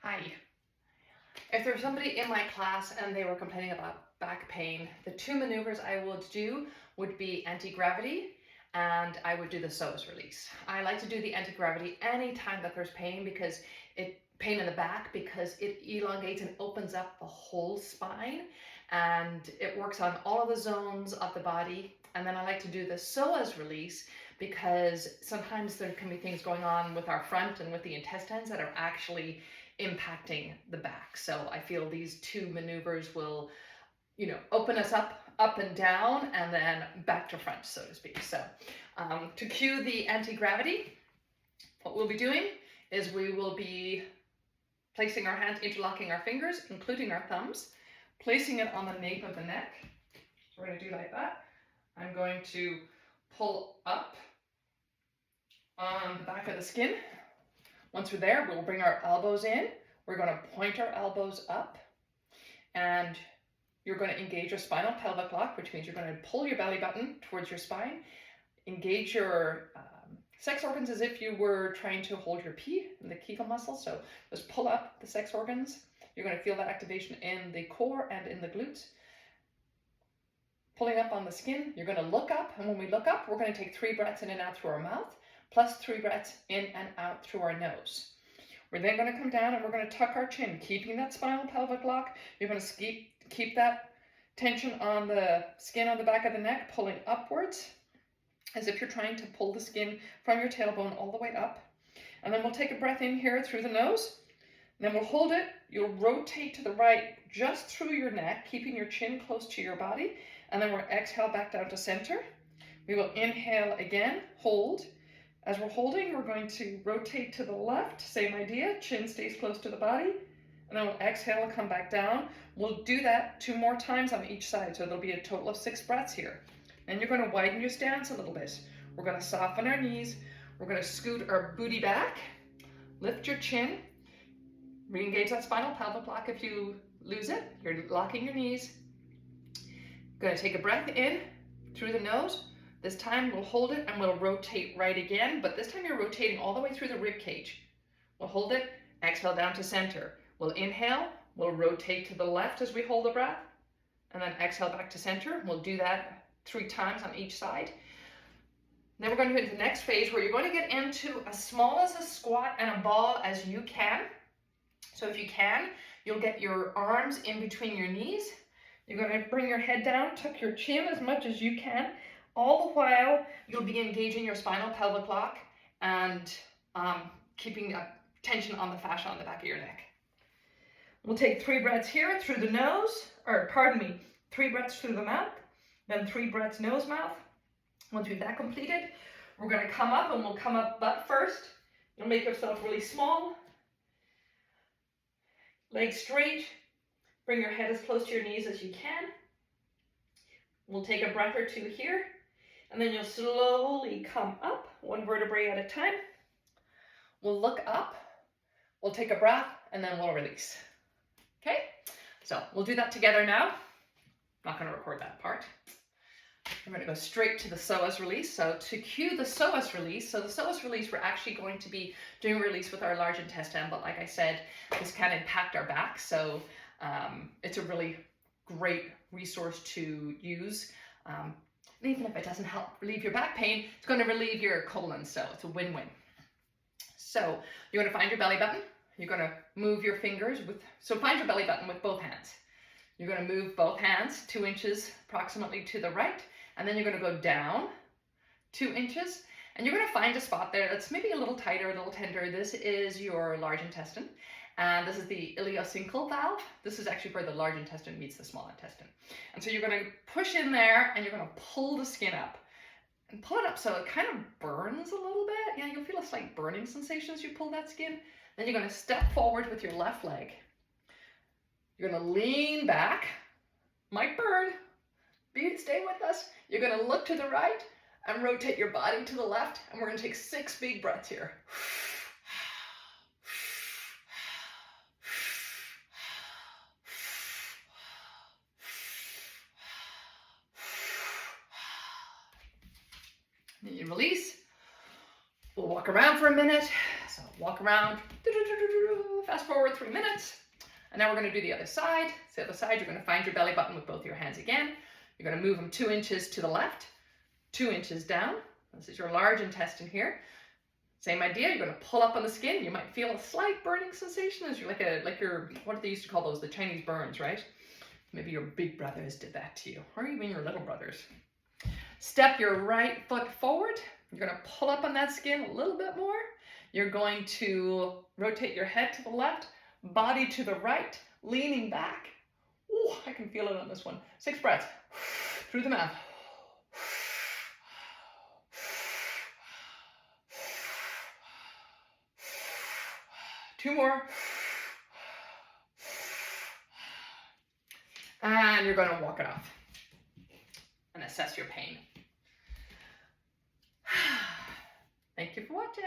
Hi. If there's somebody in my class and they were complaining about back pain, the two maneuvers I would do would be anti-gravity and I would do the psoas release. I like to do the anti-gravity anytime that there's pain because pain in the back because it elongates and opens up the whole spine and it works on all of the zones of the body. And then I like to do the psoas release because sometimes there can be things going on with our front and with the intestines that are actually impacting the back. So I feel these two maneuvers will, open us up and down, and then back to front, so to speak. So to cue the anti-gravity, what we'll be doing is we will be placing our hands, interlocking our fingers, including our thumbs, placing it on the nape of the neck. So we're going to do like that. I'm going to pull up on the back of the skin. Once we're there, we'll bring our elbows in. We're going to point our elbows up, and you're going to engage your spinal pelvic lock, which means you're going to pull your belly button towards your spine, engage your sex organs as if you were trying to hold your pee in the Kegel muscle. So just pull up the sex organs. You're going to feel that activation in the core and in the glutes. Pulling up on the skin, you're going to look up, and when we look up, we're going to take 3 breaths in and out through our mouth, plus 3 breaths in and out through our nose. We're then going to come down and we're going to tuck our chin, keeping that spinal pelvic lock. You're going to keep that tension on the skin on the back of the neck, pulling upwards, as if you're trying to pull the skin from your tailbone all the way up. And then we'll take a breath in here through the nose. And then we'll hold it. You'll rotate to the right just through your neck, keeping your chin close to your body. And then we'll exhale back down to center. We will inhale again, hold. As we're holding, we're going to rotate to the left, same idea, chin stays close to the body, and then we'll exhale and come back down. We'll do that 2 more times on each side, so there'll be a total of 6 breaths here. Then you're going to widen your stance a little bit. We're going to soften our knees, we're going to scoot our booty back, lift your chin, re-engage that spinal pelvic lock if you lose it, you're locking your knees. Going to take a breath in through the nose. This time we'll hold it and we'll rotate right again, but this time you're rotating all the way through the rib cage. We'll hold it, exhale down to center. We'll inhale, we'll rotate to the left as we hold the breath, and then exhale back to center. We'll do that 3 times on each side. Then we're going to go into the next phase where you're going to get into as small as a squat and a ball as you can. So if you can, you'll get your arms in between your knees. You're going to bring your head down, tuck your chin as much as you can. All the while, you'll be engaging your spinal pelvic lock and keeping tension on the fascia on the back of your neck. We'll take 3 breaths here through the nose, 3 breaths through the mouth, then 3 breaths nose-mouth. Once we've that completed, we're going to come up, and we'll come up butt first. You'll make yourself really small. Legs straight. Bring your head as close to your knees as you can. We'll take a breath or 2 here. And then you'll slowly come up, 1 vertebrae at a time. We'll look up, we'll take a breath, and then we'll release. Okay? So we'll do that together now. I'm not going to record that part. I'm going to go straight to the psoas release. So to cue the psoas release, we're actually going to be doing a release with our large intestine, but like I said, this can impact our back. So it's a really great resource to use. And even if it doesn't help relieve your back pain, it's going to relieve your colon, so it's a win-win. So you're going to find your belly button. You're going to move your fingers so find your belly button with both hands. You're going to move both hands 2 inches approximately to the right, and then you're going to go down 2 inches, and you're going to find a spot there that's maybe a little tighter, a little tender. This is your large intestine. And this is the ileocecal valve. This is actually where the large intestine meets the small intestine. And so you're going to push in there and you're going to pull the skin up. And pull it up so it kind of burns a little bit. Yeah, you'll feel a slight burning sensation as you pull that skin. Then you're going to step forward with your left leg. You're going to lean back. Might burn. Stay with us. You're going to look to the right and rotate your body to the left. And we're going to take 6 big breaths here. Then you release. We'll walk around for a minute. So walk around, fast forward 3 minutes. And now we're going to do the other side. So the other side, you're going to find your belly button with both your hands again. You're going to move them 2 inches to the left, 2 inches down. This is your large intestine here. Same idea, you're going to pull up on the skin. You might feel a slight burning sensation as you're like your, what they used to call those, the Chinese burns, right? Maybe your big brothers did that to you, or even your little brothers. Step your right foot forward. You're going to pull up on that skin a little bit more. You're going to rotate your head to the left, body to the right, leaning back. Ooh, I can feel it on this one. 6 breaths through the mouth. 2 more. And you're going to walk it off and assess your pain. Thank you for watching.